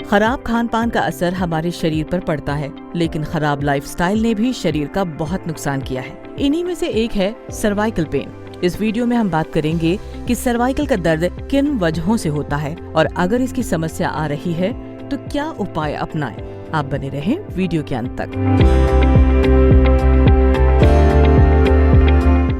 खराब खान पान का असर हमारे शरीर पर पड़ता है, लेकिन खराब लाइफस्टाइल ने भी शरीर का बहुत नुकसान किया है। इन्हीं में से एक है सर्वाइकल पेन। इस वीडियो में हम बात करेंगे कि सर्वाइकल का दर्द किन वजहों से होता है और अगर इसकी समस्या आ रही है तो क्या उपाय अपनाएं। आप बने रहें वीडियो के अंत तक।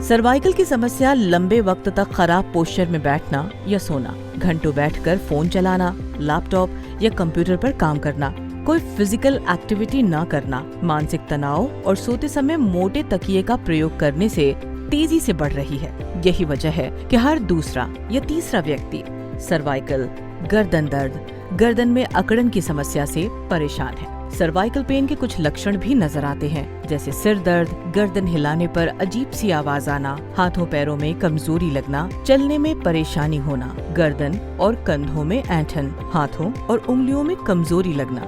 सर्वाइकल की समस्या लंबे वक्त तक खराब पोस्चर में बैठना या सोना, घंटों बैठकर फोन चलाना, लैपटॉप या कंप्यूटर पर काम करना, कोई फिजिकल एक्टिविटी न करना, मानसिक तनाव और सोते समय मोटे तकिए का प्रयोग करने से तेजी से बढ़ रही है। यही वजह है कि हर दूसरा या तीसरा व्यक्ति सर्वाइकल, गर्दन दर्द, गर्दन में अकड़न की समस्या से परेशान है। सर्वाइकल पेन के कुछ लक्षण भी नजर आते हैं, जैसे सिर दर्द, गर्दन हिलाने पर अजीब सी आवाज आना, हाथों पैरों में कमजोरी लगना, चलने में परेशानी होना, गर्दन और कंधों में ऐंठन, हाथों और उंगलियों में कमजोरी लगना।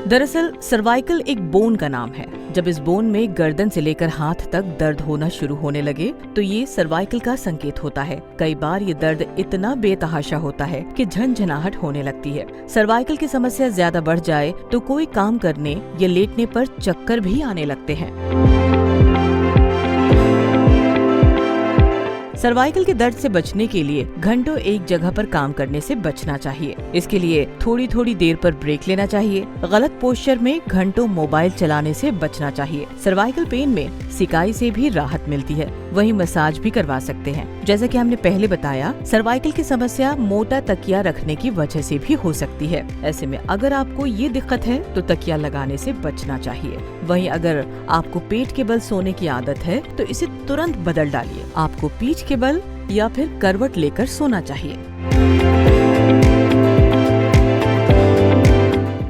दरअसल सर्वाइकल एक बोन का नाम है। जब इस बोन में गर्दन से लेकर हाथ तक दर्द होना शुरू होने लगे तो ये सर्वाइकल का संकेत होता है। कई बार ये दर्द इतना बेतहाशा होता है कि झनझनाहट होने लगती है। सर्वाइकल की समस्या ज्यादा बढ़ जाए तो कोई काम करने या लेटने पर चक्कर भी आने लगते हैं। सर्वाइकल के दर्द से बचने के लिए घंटों एक जगह पर काम करने से बचना चाहिए। इसके लिए थोड़ी थोड़ी देर पर ब्रेक लेना चाहिए। गलत पोस्चर में घंटों मोबाइल चलाने से बचना चाहिए। सर्वाइकल पेन में सिकाई से भी राहत मिलती है, वहीं मसाज भी करवा सकते हैं। जैसा कि हमने पहले बताया, सर्वाइकल की समस्या मोटा तकिया रखने की वजह से भी हो सकती है। ऐसे में अगर आपको ये दिक्कत है तो तकिया लगाने से बचना चाहिए। वहीं अगर आपको पेट के बल सोने की आदत है तो इसे तुरंत बदल डालिए। आपको पीठ के बल या फिर करवट लेकर सोना चाहिए।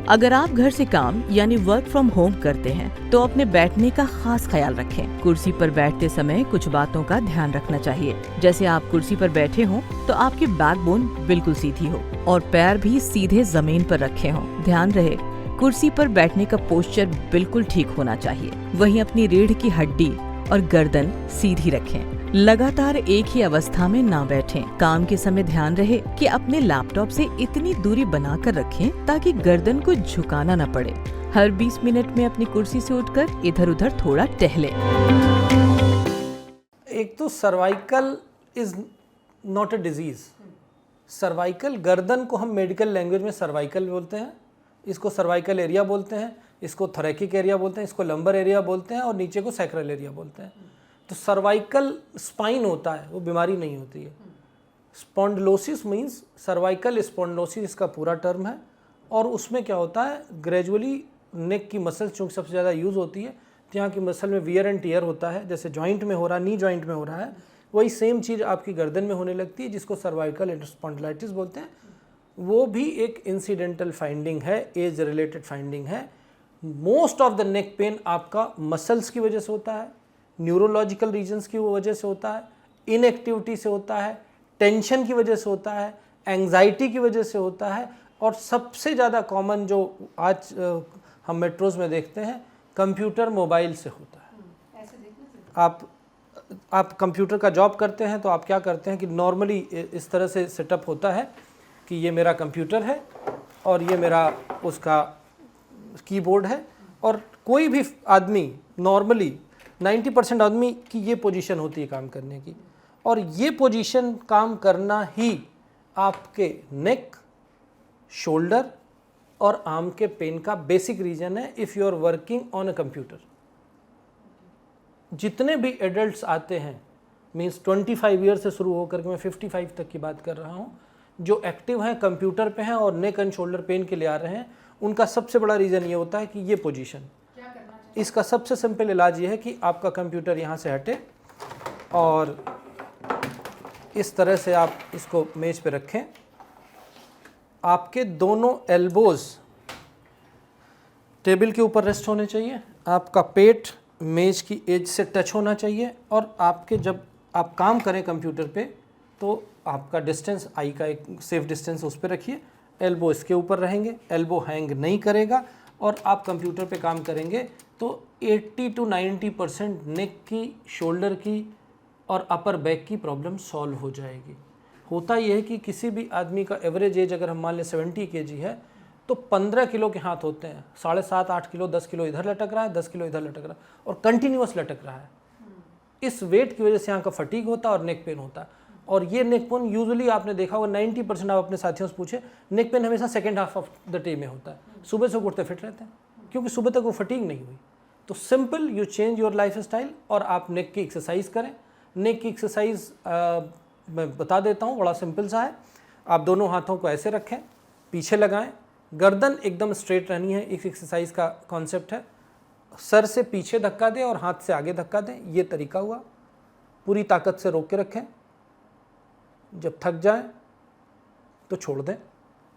अगर आप घर से काम यानी वर्क फ्रॉम होम करते हैं तो अपने बैठने का खास ख्याल रखें। कुर्सी पर बैठते समय कुछ बातों का ध्यान रखना चाहिए, जैसे आप कुर्सी पर बैठे हों तो आपकी बैकबोन बिल्कुल सीधी हो और पैर भी सीधे जमीन पर रखे हों। ध्यान रहे, कुर्सी पर बैठने का पोस्चर बिल्कुल ठीक होना चाहिए। वहीं अपनी रीढ़ की हड्डी और गर्दन सीधी रखें। लगातार एक ही अवस्था में ना बैठें। काम के समय ध्यान रहे कि अपने लैपटॉप से इतनी दूरी बनाकर रखें ताकि गर्दन को झुकाना न पड़े। हर 20 मिनट में अपनी कुर्सी से उठकर इधर उधर थोड़ा टहलें। एक तो cervical is not a disease. Cervical, गर्दन को हम मेडिकल लैंग्वेज में सर्वाइकल बोलते हैं, इसको सर्वाइकल एरिया बोलते हैं, इसको थोरैकिक एरिया बोलते हैं, इसको लंबर एरिया बोलते हैं और नीचे को सैक्रल एरिया बोलते हैं। तो सर्वाइकल स्पाइन होता है, वो बीमारी नहीं होती है। स्पॉन्डिलोसिस मीन्स सर्वाइकल स्पॉन्डिलोसिस, इसका पूरा टर्म है। और उसमें क्या होता है, ग्रेजुअली नेक की मसल चूँकि सबसे ज़्यादा यूज़ होती है तो यहाँ की मसल में वियर एंड टियर होता है। जैसे जॉइंट में हो रहा है, नी जॉइंट में हो रहा है, वही सेम चीज़ आपकी गर्दन में होने लगती है, जिसको सर्वाइकल स्पॉन्डिलाइटिस बोलते हैं। वो भी एक इंसिडेंटल फाइंडिंग है, एज रिलेटेड फाइंडिंग है। Most of the neck pain आपका मसल्स की वजह से होता है, न्यूरोलॉजिकल रीजन्स की वजह से होता है, इनएक्टिविटी से होता है, टेंशन की वजह से होता है, एंग्जाइटी की वजह से होता है, और सबसे ज़्यादा कॉमन जो आज हम मेट्रोज में देखते हैं, कंप्यूटर मोबाइल से होता है। आप कंप्यूटर का जॉब करते हैं तो आप क्या करते हैं कि नॉर्मली इस तरह से सेटअप होता है कि ये मेरा कंप्यूटर है और ये मेरा उसका कीबोर्ड है, और कोई भी आदमी नॉर्मली 90% आदमी की ये पोजीशन होती है काम करने की, और ये पोजीशन काम करना ही आपके नेक, शोल्डर और आर्म के पेन का बेसिक रीजन है if you are working on a computer. जितने भी एडल्ट्स आते हैं, मीन्स 25 ईयर से शुरू होकर के मैं 55 तक की बात कर रहा हूँ, जो एक्टिव हैं, कंप्यूटर पे हैं और नेक एंड शोल्डर पेन के लिए आ रहे हैं, उनका सबसे बड़ा रीज़न ये होता है कि ये पोजीशन। इसका सबसे सिंपल इलाज ये है कि आपका कंप्यूटर यहाँ से हटे और इस तरह से आप इसको मेज पे रखें। आपके दोनों एल्बोज टेबल के ऊपर रेस्ट होने चाहिए, आपका पेट मेज की एज से टच होना चाहिए, और आपके जब आप काम करें कंप्यूटर पे तो आपका डिस्टेंस, आई का एक सेफ डिस्टेंस उस पर रखिए। एल्बो इसके ऊपर रहेंगे, एल्बो हैंग नहीं करेगा, और आप कंप्यूटर पे काम करेंगे तो 80 to 90% नेक की, शोल्डर की और अपर बैक की प्रॉब्लम सॉल्व हो जाएगी। होता यह है कि किसी भी आदमी का एवरेज एज अगर हम मान लें 70 kg है तो 15 किलो के हाथ होते हैं, 7.5-8 किलो, 10 किलो इधर लटक रहा है, 10 किलो इधर लटक रहा है और कंटिन्यूअस लटक रहा है। इस वेट की वजह से यहाँ का फटीग होता है और नेक पेन होता है। और ये नेक पेन यूजुअली आपने देखा होगा 90% आप अपने साथियों से पूछे, नेक पेन हमेशा second half of the day में होता है। सुबह से उठते फिट रहते हैं क्योंकि सुबह तक वो फटीग नहीं हुई। तो simple, you change your life style और आप नेक की एक्सरसाइज करें। नेक की एक्सरसाइज मैं बता देता हूँ, बड़ा सिंपल सा है। आप दोनों हाथों को ऐसे रखें, पीछे लगाएं, गर्दन एकदम स्ट्रेट रहनी है। इस एक्सरसाइज का कॉन्सेप्ट है सर से पीछे धक्का दें और हाथ से आगे धक्का दें, ये तरीका हुआ। पूरी ताकत से रोक के रखें, जब थक जाएं तो छोड़ दें।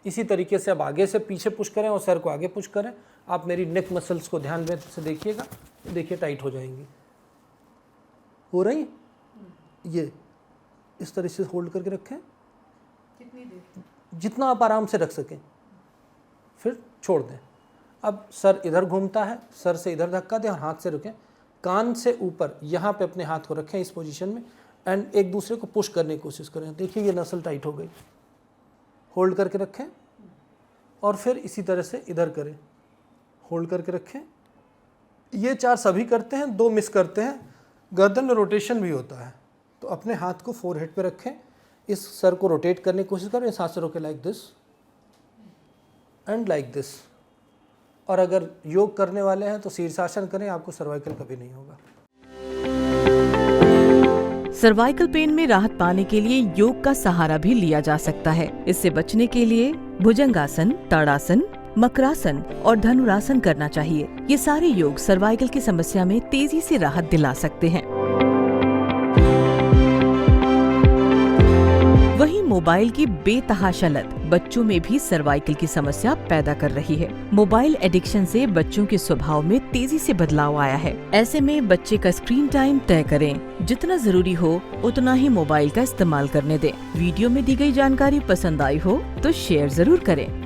इसी तरीके से अब आगे से पीछे पुश करें और सर को आगे पुश करें। आप मेरी नेक मसल्स को ध्यान से देखिएगा, देखिए टाइट हो जाएंगी। हो रही ये इस तरह से होल्ड करके रखें कितनी देर? जितना आप आराम से रख सकें, फिर छोड़ दें। अब सर इधर घूमता है, सर से इधर धक्का दें और हाथ से रुकें। कान से ऊपर यहाँ पे अपने हाथ को रखें इस पोजीशन में एंड एक दूसरे को पुश करने की कोशिश करें। देखिए ये नसल टाइट हो गई। होल्ड करके रखें और फिर इसी तरह से इधर करें, होल्ड करके रखें। ये 4 सभी करते हैं, 2 मिस करते हैं। गर्दन में रोटेशन भी होता है, तो अपने हाथ को फोरहेड पे रखें, इस सर को रोटेट करने की कोशिश करें, इस हाथ से रोके like this and like this. और अगर योग करने वाले हैं तो शीर्षासन करें, आपको सर्वाइकल कभी नहीं होगा। सर्वाइकल पेन में राहत पाने के लिए योग का सहारा भी लिया जा सकता है। इससे बचने के लिए भुजंगासन, ताड़ासन, मकरासन और धनुरासन करना चाहिए। ये सारे योग सर्वाइकल की समस्या में तेजी से राहत दिला सकते हैं। वहीं मोबाइल की बेतहाशा लत बच्चों में भी सर्वाइकल की समस्या पैदा कर रही है। मोबाइल एडिक्शन से बच्चों के स्वभाव में तेजी से बदलाव आया है। ऐसे में बच्चे का स्क्रीन टाइम तय करें। जितना जरूरी हो उतना ही मोबाइल का इस्तेमाल करने दें। वीडियो में दी गई जानकारी पसंद आई हो तो शेयर जरूर करें।